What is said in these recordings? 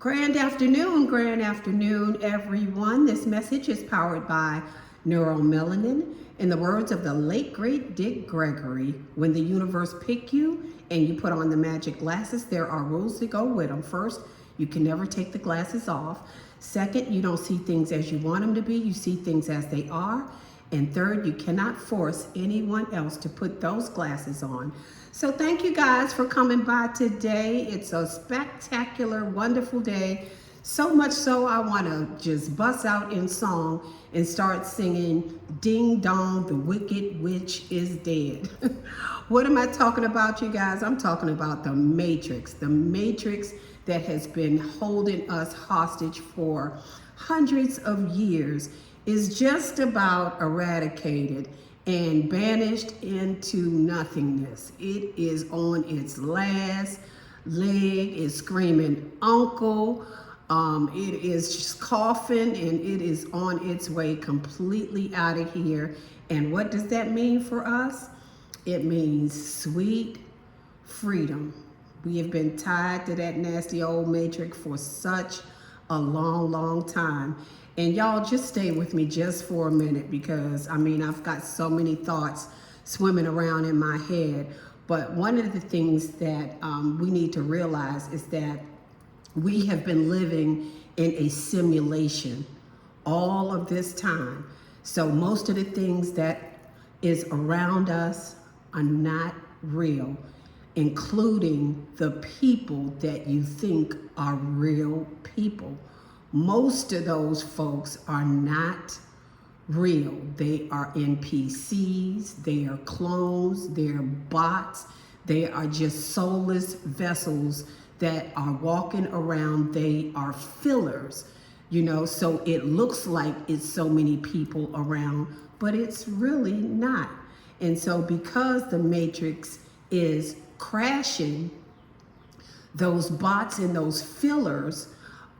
Grand afternoon, everyone. This message is powered by Neuromelanin. In the words of the late, great Dick Gregory, when the universe pick you and you put on the magic glasses, there are rules to go with them. First, you can never take the glasses off. Second, you don't see things as you want them to be. You see things as they are. And third, you cannot force anyone else to put those glasses on. So thank you guys for coming by today. It's a spectacular, wonderful day. So much so I want to just bust out in song and start singing Ding Dong, the Wicked Witch is Dead. What am I talking about, you guys? I'm talking about the Matrix that has been holding us hostage for hundreds of years is just about eradicated and banished into nothingness. It is on its last leg, it's screaming uncle, it is just coughing, and it is on its way completely out of here. And what does that mean for us? It means sweet freedom. We have been tied to that nasty old matrix for such a long time. And y'all just stay with me just for a minute, because I've got so many thoughts swimming around in my head. But one of the things that we need to realize is that we have been living in a simulation all of this time. So most of the things that is around us are not real, including the people that you think are real people. Most of those folks are not real. They are NPCs, they are clones, they're bots, they are just soulless vessels that are walking around. They are fillers, so it looks like it's so many people around, but it's really not. And so because the Matrix is crashing, those bots and those fillers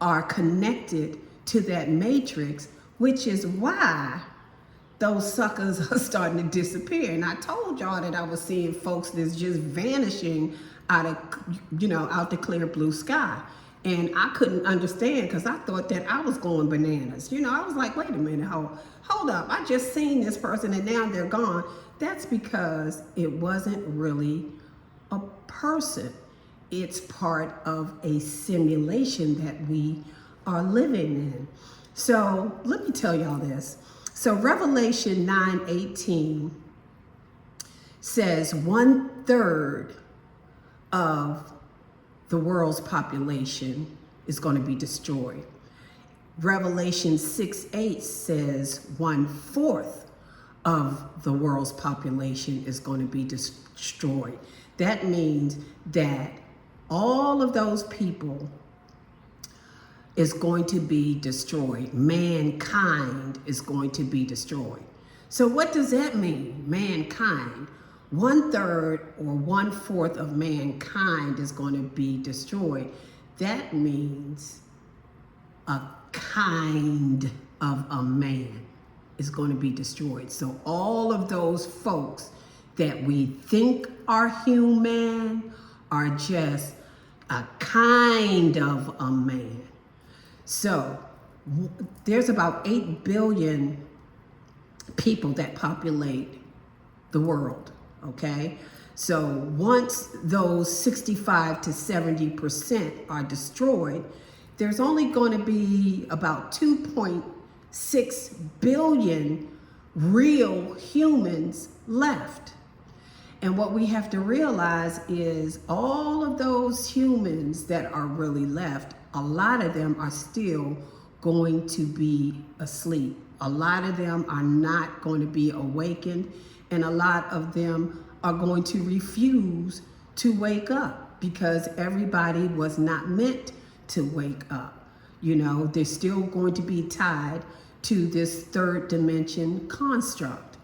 are connected to that matrix, which is why those suckers are starting to disappear. And I told y'all that I was seeing folks that's just vanishing out the clear blue sky. And I couldn't understand, because I thought that I was going bananas. I was like, wait a minute, hold up. I just seen this person and now they're gone. That's because it wasn't really a person. It's part of a simulation that we are living in. So let me tell y'all this. So Revelation 9:18 says 1/3 of the world's population is going to be destroyed. Revelation 6:8 says 1/4 of the world's population is going to be destroyed. That means that all of those people is going to be destroyed. Mankind is going to be destroyed. So what does that mean, mankind? 1/3 or 1/4 of mankind is going to be destroyed. That means a kind of a man is going to be destroyed. So all of those folks that we think are human are just a kind of a man. So there's about 8 billion people that populate the world, okay? So once those 65 to 70% are destroyed, there's only going to be about 2.6 billion real humans left. And what we have to realize is all of those humans that are really left, a lot of them are still going to be asleep. A lot of them are not going to be awakened, and a lot of them are going to refuse to wake up, because everybody was not meant to wake up. They're still going to be tied to this third dimension construct.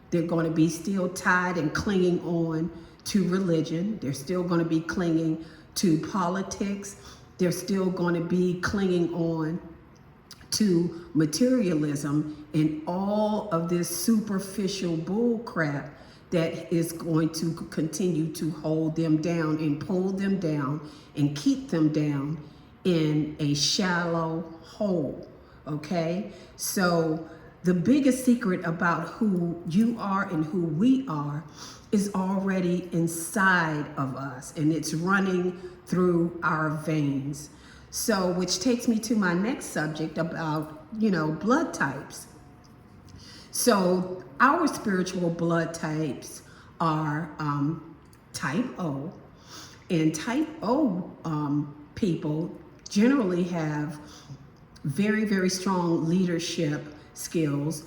They're going to be still tied and clinging on to religion. They're still going to be clinging to politics. They're still going to be clinging on to materialism and all of this superficial bull crap that is going to continue to hold them down and pull them down and keep them down in a shallow hole, okay? So the biggest secret about who you are and who we are is already inside of us, and it's running through our veins. So, which takes me to my next subject about, blood types. So our spiritual blood types are type O, and type O people generally have very, very strong leadership skills.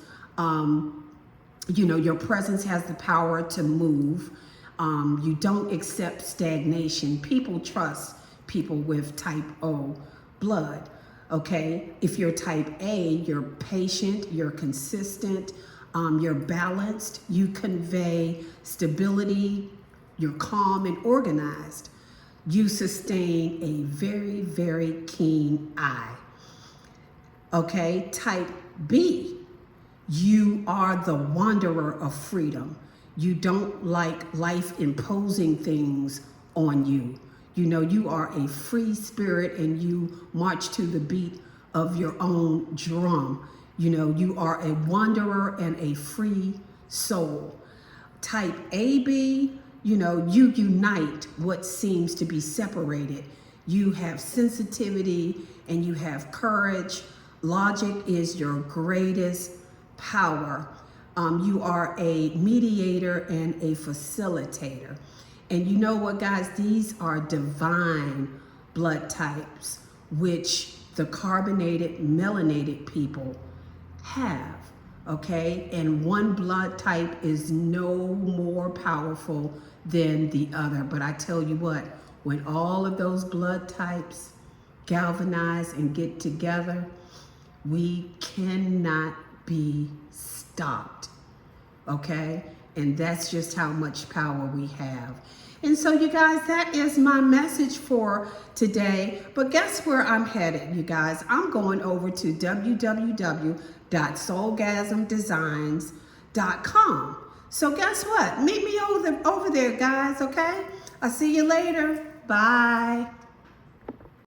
Your presence has the power to move. You don't accept stagnation. People trust people with type O blood. Okay, if you're type A, you're patient, you're consistent, you're balanced, you convey stability, you're calm and organized. You sustain a very, very keen eye. Okay, type B, you are the wanderer of freedom. You don't like life imposing things on you. You are a free spirit and you march to the beat of your own drum. You are a wanderer and a free soul. Type AB, you unite what seems to be separated. You have sensitivity and you have courage. Logic is your greatest power. You are a mediator and a facilitator. And you know what, guys? These are divine blood types, which the carbonated, melanated people have, okay? And one blood type is no more powerful than the other. But I tell you what, when all of those blood types galvanize and get together, we cannot be stopped, okay? And that's just how much power we have. And so, you guys, that is my message for today. But guess where I'm headed, you guys? I'm going over to www.soulgasmdesigns.com. So guess what? Meet me over there, guys, okay? I'll see you later. Bye.